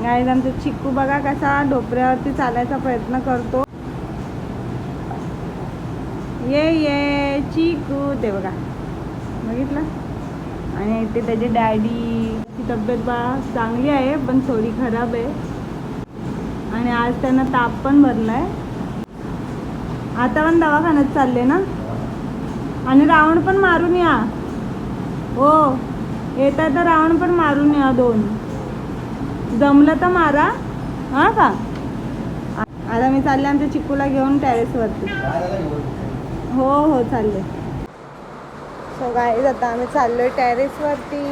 Guys आमचा चिक्कू बघा कसा ढोपऱ्यावरती चालायचा प्रयत्न करतो. ये चिक्कू ते बघा, बघितलं. आणि इथे त्याची डॅडीची तब्येत बा चांगली आहे पण थोडी खराब आहे. आणि आज त्यांना ताप पण भरलाय. आता पण दवाखान्यात चालले ना. आणि राऊंड पण मारून या. हो येता तर राऊंड पण मारून या 2. जमलं तर मारा हां का. आता मी चालले आमच्या चिक्कूला घेऊन टेरेसवरती. हो चालले. सो गाईज आता आम्ही चाललोय टेरेसवरती.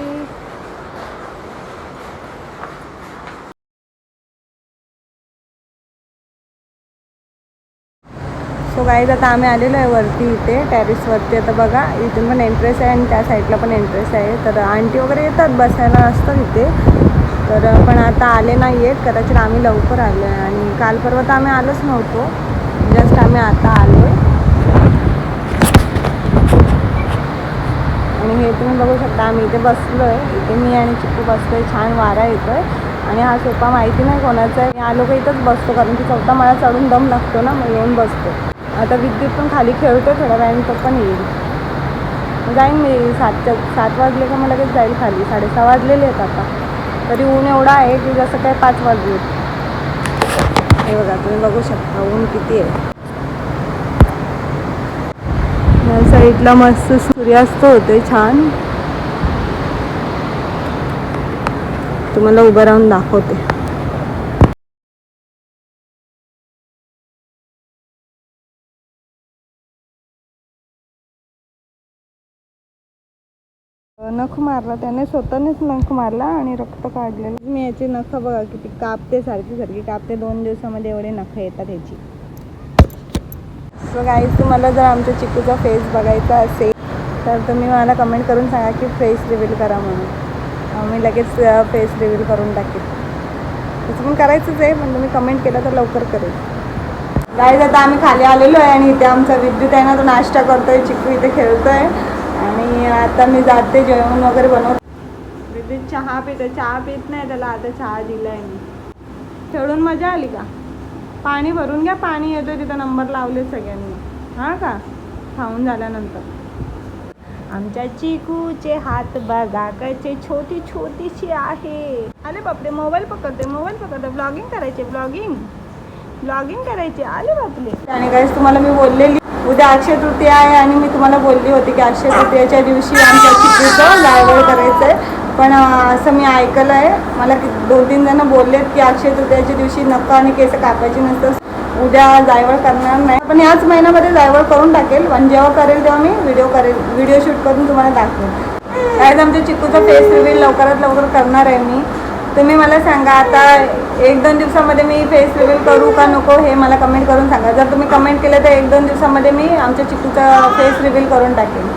सो गाईज आता आम्ही आलेलो आहे वरती इथे टेरेसवरती. आता बघा इथून पण एंट्रेस आहे आणि त्या साईडला पण एंट्रेस आहे. तर आंटी वगैरे येतात बसायला असतात इथे. तर पण आता आले नाही आहेत. कदाचित आम्ही लवकर आलो आहे आणि काल परवा तर आम्ही आलोच नव्हतो. जस्ट आम्ही आता आलो आहे. आणि हे तुम्ही बघू शकता आम्ही इथे बसलो आहे. इथे मी आणि चिक्कू बसलो आहे. छान वारा येतो आहे. आणि हा सोफा माहिती नाही कोणाचा आहे. या लोक इथंच बसतो कारण की 4था माळा चढून दम लागतो ना, मग येऊन बसतो. आता विद्युत पण खाली खेळतो थोड्या वेळाने, तो पण येईल. जाईन मी 7 वाजले का मला लगेच जाईल खाली. 6:30 वाजलेले आहेत आता. तरी ऊन एवढा आहे की जसं काय 5 वाजले. हे बघा तुम्ही बघू शकता ऊन किती आहे. या साईडला मस्त सूर्यास्त होते छान. तुम्हाला उभं राहून दाखवते. नख मारला त्याने, स्वतःनेच नख मारला आणि रक्त काढलेलं. मी याची नख बघा किती कापते, सारखी कापते. 2 दिवसामध्ये एवढे नख येतात ह्याची. सो गाईज तुम्हाला जर आमच्या चिक्कूचा फेस बघायचा असेल तर तुम्ही मला कमेंट करून सांगा की फेस रिव्हील करा म्हणून. मी लगेच फेस रिव्हील करून टाकेल. तसं पण करायचंच आहे पण तुम्ही कमेंट केलं तर लवकर करेल. गाईज आता आम्ही खाली आलेलो आहे आणि इथे आमचा विद्युत आहे ना, तो नाश्ता करतोय. चिक्कू इथे खेळतोय. आणि आता मी जाते जेवण वगैरे बनवते. विद्युत चहा पिते. चहा पित नाही त्याला, आता चहा दिलाय मी. खेळून मजा आली का. पाणी भरून घ्या, पाणी येतोय तिथं. नंबर लावले सगळ्यांनी हां का खाऊन झाल्यानंतर. आमच्या चिकूचे हात बघा कसे छोटी छोटीशी आहे. अरे बापरे मोबाईल पकडते. ब्लॉगिंग करायचे आले बापरे. आणि काहीच तुम्हाला मी बोललेली उद्या अक्षय तृतीया आहे आणि मी तुम्हाला बोलली होती की अक्षय तृतीयाच्या दिवशी आमच्या चिकूचं जायवळ करायचं आहे. पण असं मी ऐकलं आहे, मला 2-3 जण बोललेत की अक्षय तृतीयाच्या दिवशी नख आणि केस कापायची नसतं, उद्या जायवळ करणार नाही. पण याच महिन्यामध्ये जायवळ करून टाकेल. पण जेव्हा करेल तेव्हा मी व्हिडिओ शूट करून तुम्हाला दाखवेल. आज आमच्या चिकूचा फेस रिव्हील लवकरात लवकर करणार आहे मी. तुम्ही मला सांगा आता 1-2 दिवसामध्ये मी फेस रिव्हील करू का नको हे मला कमेंट करून सांगा. जर तुम्ही कमेंट केलं तर 1-2 दिवसामध्ये मी आमच्या चिकूचा फेस रिव्हील करून टाकेल.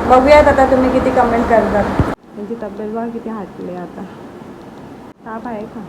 बघूयात आता तुम्ही किती कमेंट करतात. त्यांची तब्येत बघा किती हाटली आता. ताप आहे का.